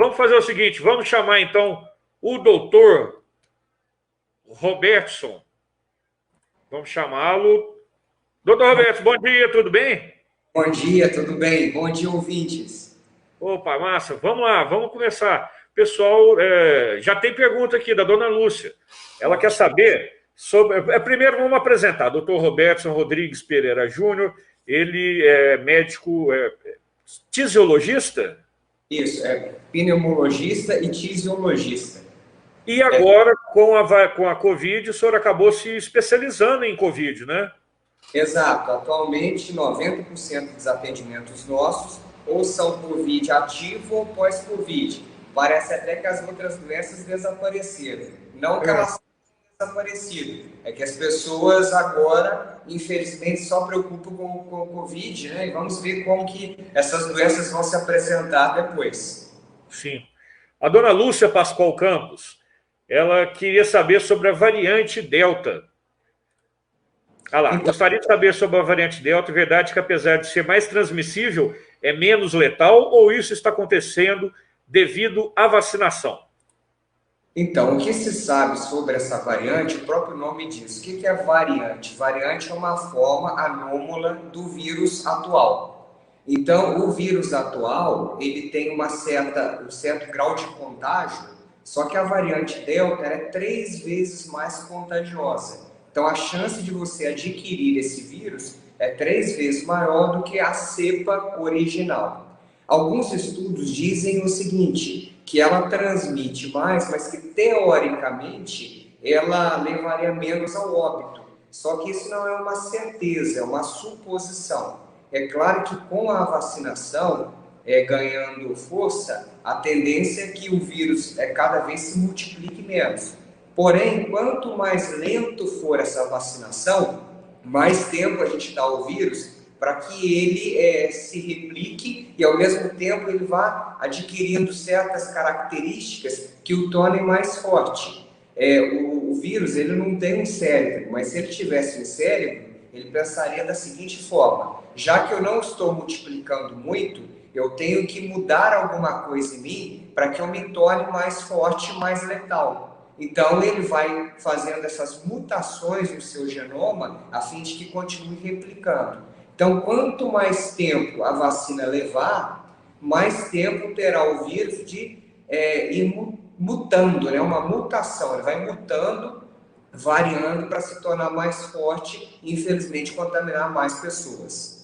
Vamos fazer o seguinte, vamos chamar então o doutor Robertson. Vamos chamá-lo. Doutor Robertson, bom dia, tudo bem? Bom dia, tudo bem? Bom dia, ouvintes. Opa, massa, vamos lá, vamos começar. Pessoal, já tem pergunta aqui da dona Lúcia. Ela quer saber sobre. Primeiro, vamos apresentar. Doutor Robertson Rodrigues Pereira Júnior, ele é médico tisiologista? Isso, é pneumologista e tisiologista. E agora, com a Covid, o senhor acabou se especializando em Covid, né? Exato, atualmente 90% dos atendimentos nossos ou são Covid ativo ou pós-Covid. Parece até que as outras doenças desapareceram. Não que elas tenham desaparecido, é que as pessoas agora, infelizmente, só preocupam com o Covid, né? E vamos ver como que essas doenças vão se apresentar depois. Sim. A dona Lúcia Pascoal Campos, ela queria saber sobre a variante Delta. Ah lá, Então, gostaria de saber sobre a variante Delta. É verdade que, apesar de ser mais transmissível, é menos letal ou isso está acontecendo devido à vacinação? Então, o que se sabe sobre essa variante, o próprio nome diz. O que é variante? Variante é uma forma anômala do vírus atual. Então, o vírus atual, ele tem um certo grau de contágio, só que a variante Delta é 3 vezes mais contagiosa. Então, a chance de você adquirir esse vírus é 3 vezes maior do que a cepa original. Alguns estudos dizem o seguinte, que ela transmite mais, mas que teoricamente ela levaria menos ao óbito. Só que isso não é uma certeza, é uma suposição. É claro que com a vacinação ganhando força, a tendência é que o vírus cada vez se multiplique menos. Porém, quanto mais lento for essa vacinação, mais tempo a gente dá ao vírus para que ele se replique e, ao mesmo tempo, ele vá adquirindo certas características que o tornem mais forte. O vírus, ele não tem um cérebro, mas se ele tivesse um cérebro, ele pensaria da seguinte forma: já que eu não estou multiplicando muito, eu tenho que mudar alguma coisa em mim para que eu me torne mais forte, mais letal. Então, ele vai fazendo essas mutações no seu genoma a fim de que continue replicando. Então, quanto mais tempo a vacina levar, mais tempo terá o vírus de ir mutando, né? Uma mutação, ele vai mutando, variando para se tornar mais forte e, infelizmente, contaminar mais pessoas.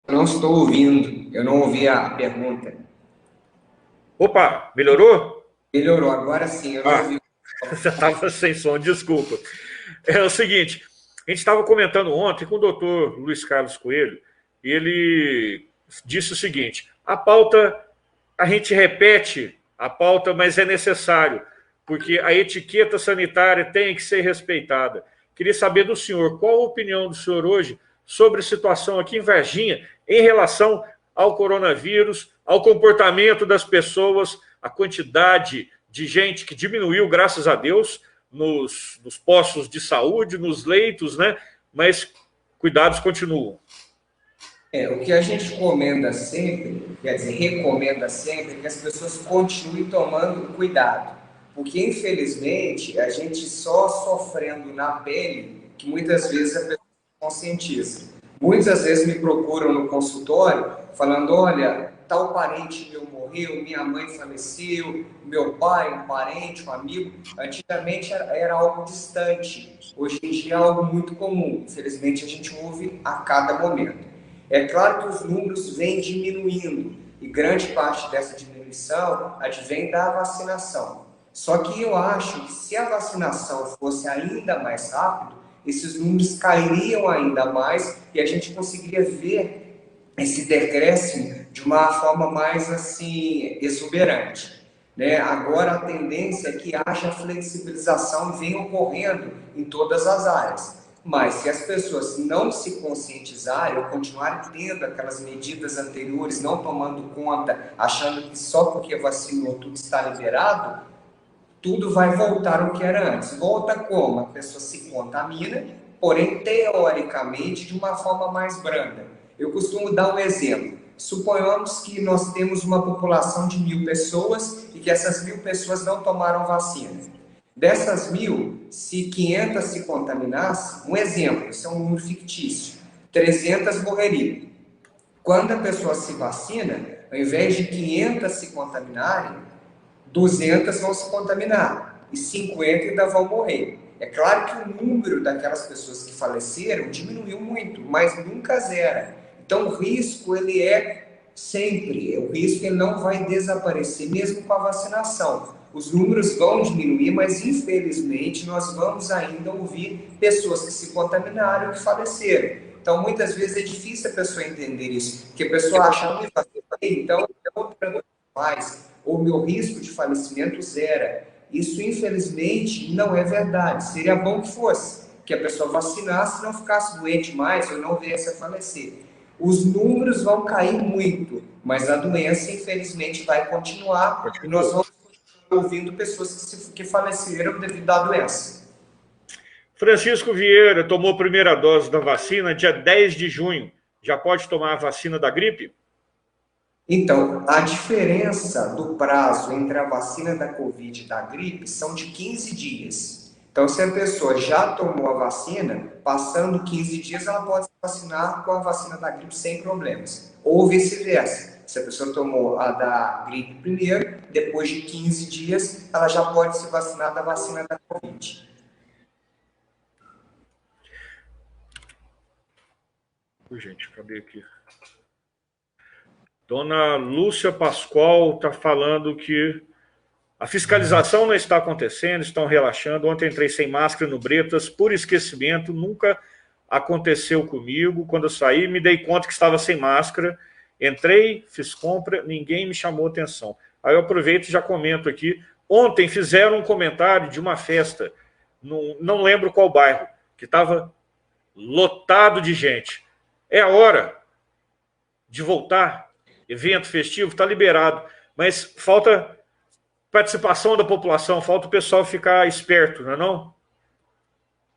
Eu não estou ouvindo, eu não ouvi a pergunta. Opa, melhorou? Melhorou, agora sim, eu não ouvi. Você estava sem som, desculpa. É o seguinte, a gente estava comentando ontem com o doutor Luiz Carlos Coelho, e ele disse o seguinte: a pauta, a gente repete a pauta, mas é necessário, porque a etiqueta sanitária tem que ser respeitada. Queria saber do senhor, qual a opinião do senhor hoje sobre a situação aqui em Varginha em relação ao coronavírus, ao comportamento das pessoas, a quantidade de gente que diminuiu, graças a Deus, nos postos de saúde, nos leitos, né? Mas cuidados continuam. O que a gente recomenda sempre, é que as pessoas continuem tomando cuidado, porque infelizmente a gente só sofrendo na pele que muitas vezes a pessoa conscientiza. Muitas vezes me procuram no consultório falando: olha, tal parente meu morreu, minha mãe faleceu, meu pai, um parente, um amigo. Antigamente era algo distante, hoje em dia é algo muito comum. Infelizmente a gente ouve a cada momento. É claro que os números vêm diminuindo e grande parte dessa diminuição advém da vacinação. Só que eu acho que se a vacinação fosse ainda mais rápido, esses números cairiam ainda mais e a gente conseguiria ver esse decréscimo de uma forma mais assim exuberante, né? Agora a tendência é que haja flexibilização e venha ocorrendo em todas as áreas. Mas se as pessoas não se conscientizarem ou continuarem tendo aquelas medidas anteriores, não tomando conta, achando que só porque vacinou tudo está liberado, tudo vai voltar ao que era antes. Volta como? A pessoa se contamina, porém, teoricamente, de uma forma mais branda. Eu costumo dar um exemplo. Suponhamos que nós temos uma população de 1.000 pessoas e que essas 1.000 pessoas não tomaram vacina. Dessas 1.000, se 500 se contaminassem, um exemplo, isso é um número fictício, 300 morreriam. Quando a pessoa se vacina, ao invés de 500 se contaminarem, 200 vão se contaminar e 50 ainda vão morrer. É claro que o número daquelas pessoas que faleceram diminuiu muito, mas nunca zera. Então o risco ele é sempre, o risco ele não vai desaparecer mesmo com a vacinação. Os números vão diminuir, mas infelizmente nós vamos ainda ouvir pessoas que se contaminaram e que faleceram. Então muitas vezes é difícil a pessoa entender isso, porque a pessoa acha que então outra mais ou meu risco de falecimento zera. Isso, infelizmente, não é verdade. Seria bom que fosse, que a pessoa vacinasse, não ficasse doente mais ou não viesse a falecer. Os números vão cair muito, mas a doença, infelizmente, vai continuar e nós vamos continuar ouvindo pessoas que faleceram devido à doença. Francisco Vieira tomou a primeira dose da vacina dia 10 de junho. Já pode tomar a vacina da gripe? Então, a diferença do prazo entre a vacina da Covid e da gripe são de 15 dias. Então, se a pessoa já tomou a vacina, passando 15 dias, ela pode se vacinar com a vacina da gripe sem problemas. Ou vice-versa. Se a pessoa tomou a da gripe primeiro, depois de 15 dias, ela já pode se vacinar da vacina da Covid. Gente, cadê aqui? Dona Lúcia Pascoal está falando que a fiscalização não está acontecendo, estão relaxando. Ontem entrei sem máscara no Bretas, por esquecimento, nunca aconteceu comigo. Quando eu saí, me dei conta que estava sem máscara, entrei, fiz compra, ninguém me chamou atenção. Aí eu aproveito e já comento aqui. Ontem fizeram um comentário de uma festa, não lembro qual bairro, que estava lotado de gente. É a hora de voltar. Evento festivo está liberado, mas falta participação da população, falta o pessoal ficar esperto, não é não?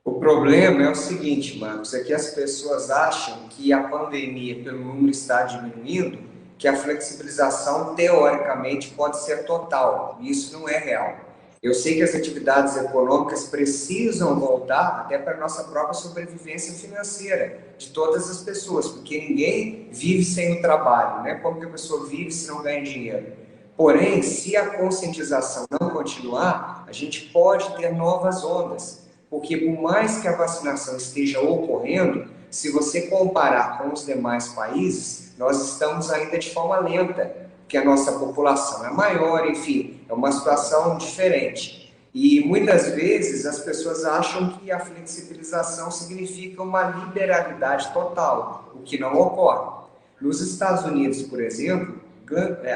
O problema é o seguinte, Marcos, é que as pessoas acham que a pandemia, pelo número está diminuindo, que a flexibilização, teoricamente, pode ser total, e isso não é real. Eu sei que as atividades econômicas precisam voltar até para a nossa própria sobrevivência financeira de todas as pessoas, porque ninguém vive sem o trabalho, né? Como que a pessoa vive se não ganha dinheiro? Porém, se a conscientização não continuar, a gente pode ter novas ondas, porque por mais que a vacinação esteja ocorrendo, se você comparar com os demais países, nós estamos ainda de forma lenta, que a nossa população é maior, enfim, é uma situação diferente. E muitas vezes as pessoas acham que a flexibilização significa uma liberalidade total, o que não ocorre. Nos Estados Unidos, por exemplo,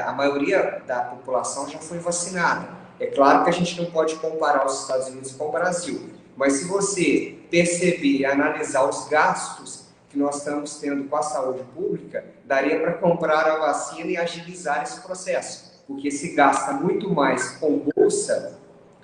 a maioria da população já foi vacinada. É claro que a gente não pode comparar os Estados Unidos com o Brasil, mas se você perceber e analisar os gastos que nós estamos tendo com a saúde pública, daria para comprar a vacina e agilizar esse processo, porque se gasta muito mais com bolsa,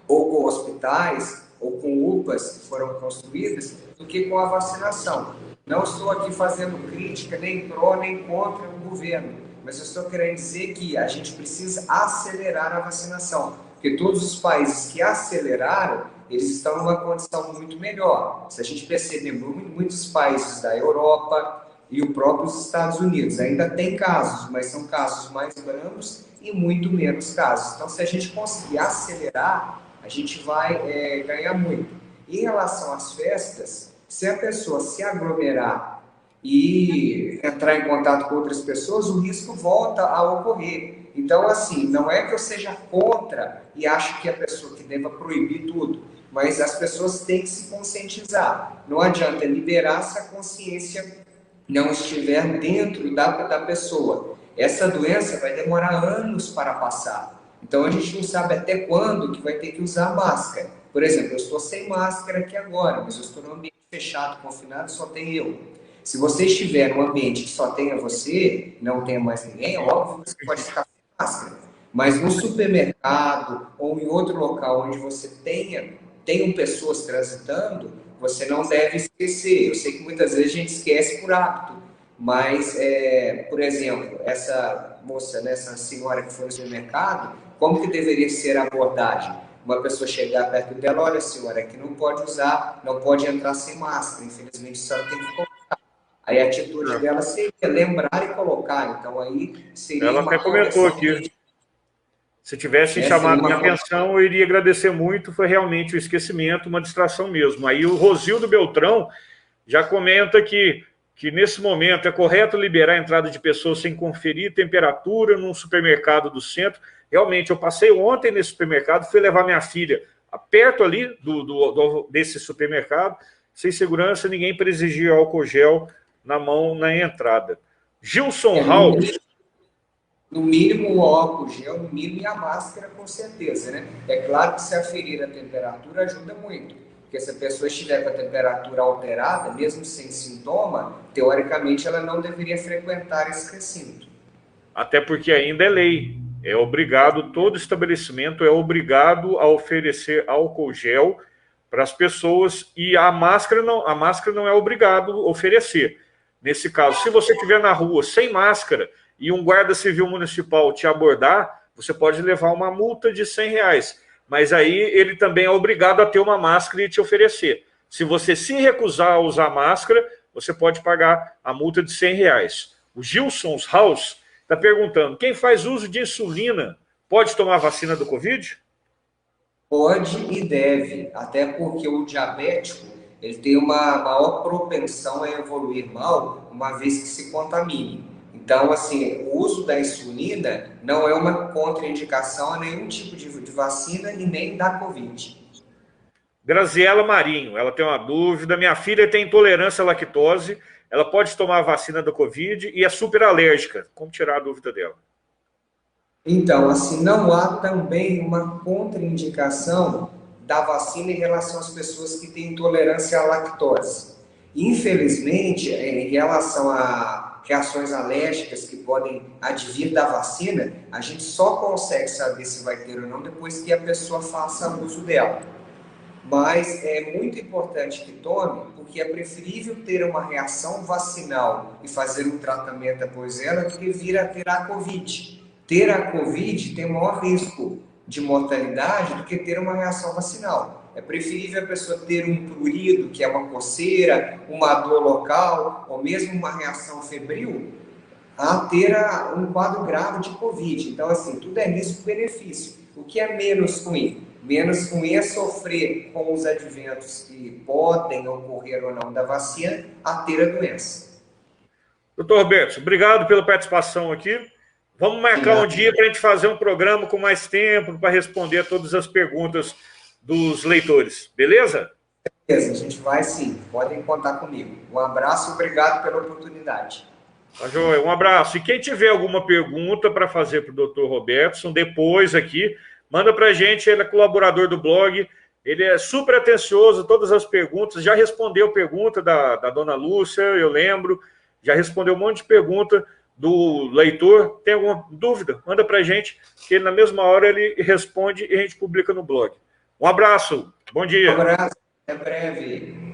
ou com hospitais, ou com UPAs que foram construídas, do que com a vacinação. Não estou aqui fazendo crítica, nem pró, nem contra o governo, mas eu estou querendo dizer que a gente precisa acelerar a vacinação, porque todos os países que aceleraram, eles estão numa condição muito melhor. Se a gente perceber, muitos países da Europa e os próprios Estados Unidos ainda tem casos, mas são casos mais brandos e muito menos casos. Então, se a gente conseguir acelerar, a gente vai ganhar muito. Em relação às festas, se a pessoa se aglomerar e entrar em contato com outras pessoas, o risco volta a ocorrer. Então, assim, não é que eu seja contra e acho que a pessoa que deva proibir tudo, mas as pessoas têm que se conscientizar. Não adianta liberar se a consciência não estiver dentro da pessoa. Essa doença vai demorar anos para passar. Então, a gente não sabe até quando que vai ter que usar máscara. Por exemplo, eu estou sem máscara aqui agora, mas eu estou no ambiente fechado, confinado, só tem eu. Se você estiver num ambiente que só tenha você, não tenha mais ninguém, é óbvio que você pode ficar sem máscara. Mas no supermercado ou em outro local onde você tenham pessoas transitando, você não deve esquecer. Eu sei que muitas vezes a gente esquece por hábito, mas, por exemplo, essa moça, né, essa senhora que foi no supermercado, como que deveria ser a abordagem? Uma pessoa chegar perto dela, olha, senhora, aqui não pode usar, não pode entrar sem máscara, infelizmente a senhora tem que colocar. Aí a atitude dela seria lembrar e colocar, então aí seria Ela uma até comentou correção. aqui. Se tivesse chamado minha atenção, eu iria agradecer muito. Foi realmente o esquecimento, uma distração mesmo. Aí o Rosildo Beltrão já comenta que nesse momento é correto liberar a entrada de pessoas sem conferir temperatura num supermercado do centro. Realmente, eu passei ontem nesse supermercado, fui levar minha filha perto ali desse supermercado, sem segurança, ninguém para exigir álcool gel na mão na entrada. Gilson House. No mínimo o álcool gel, no mínimo e a máscara, com certeza, né? É claro que se aferir a temperatura ajuda muito, porque se a pessoa estiver com a temperatura alterada, mesmo sem sintoma, teoricamente ela não deveria frequentar esse recinto. Até porque ainda é lei, é obrigado, todo estabelecimento é obrigado a oferecer álcool gel para as pessoas e a máscara não é obrigado a oferecer. Nesse caso, se você estiver na rua sem máscara e um guarda civil municipal te abordar, você pode levar uma multa de R$100, mas aí ele também é obrigado a ter uma máscara e te oferecer. Se você se recusar a usar máscara, você pode pagar a multa de R$100. O Gilson House está perguntando, quem faz uso de insulina pode tomar vacina do Covid? Pode e deve, até porque o diabético ele tem uma maior propensão a evoluir mal, uma vez que se contamine. Então, assim, o uso da insulina não é uma contraindicação a nenhum tipo de vacina e nem da Covid. Graziela Marinho, ela tem uma dúvida. Minha filha tem intolerância à lactose, ela pode tomar a vacina da Covid e é super alérgica. Como tirar a dúvida dela? Então, assim, não há também uma contraindicação da vacina em relação às pessoas que têm intolerância à lactose. Infelizmente, em relação a reações alérgicas que podem advir da vacina, a gente só consegue saber se vai ter ou não depois que a pessoa faça uso dela. Mas é muito importante que tome, porque é preferível ter uma reação vacinal e fazer um tratamento após ela do que vir a ter a Covid. Ter a Covid tem o maior risco de mortalidade do que ter uma reação vacinal. É preferível a pessoa ter um prurido, que é uma coceira, uma dor local, ou mesmo uma reação febril, a ter um quadro grave de Covid. Então, assim, tudo é risco-benefício. O que é menos ruim? Menos ruim é sofrer com os adventos que podem ocorrer ou não da vacina a ter a doença. Doutor Roberto, obrigado pela participação aqui. Vamos marcar um dia para a gente fazer um programa com mais tempo para responder a todas as perguntas dos leitores, beleza? Beleza, a gente vai sim, podem contar comigo. Um abraço e obrigado pela oportunidade. Tá joia, um abraço. E quem tiver alguma pergunta para fazer para o doutor Robertson, depois aqui, manda para a gente, ele é colaborador do blog, ele é super atencioso, todas as perguntas, já respondeu pergunta da dona Lúcia, eu lembro, já respondeu um monte de pergunta do leitor. Tem alguma dúvida? Manda para a gente, que ele, na mesma hora ele responde e a gente publica no blog. Um abraço, bom dia. Um abraço, até breve.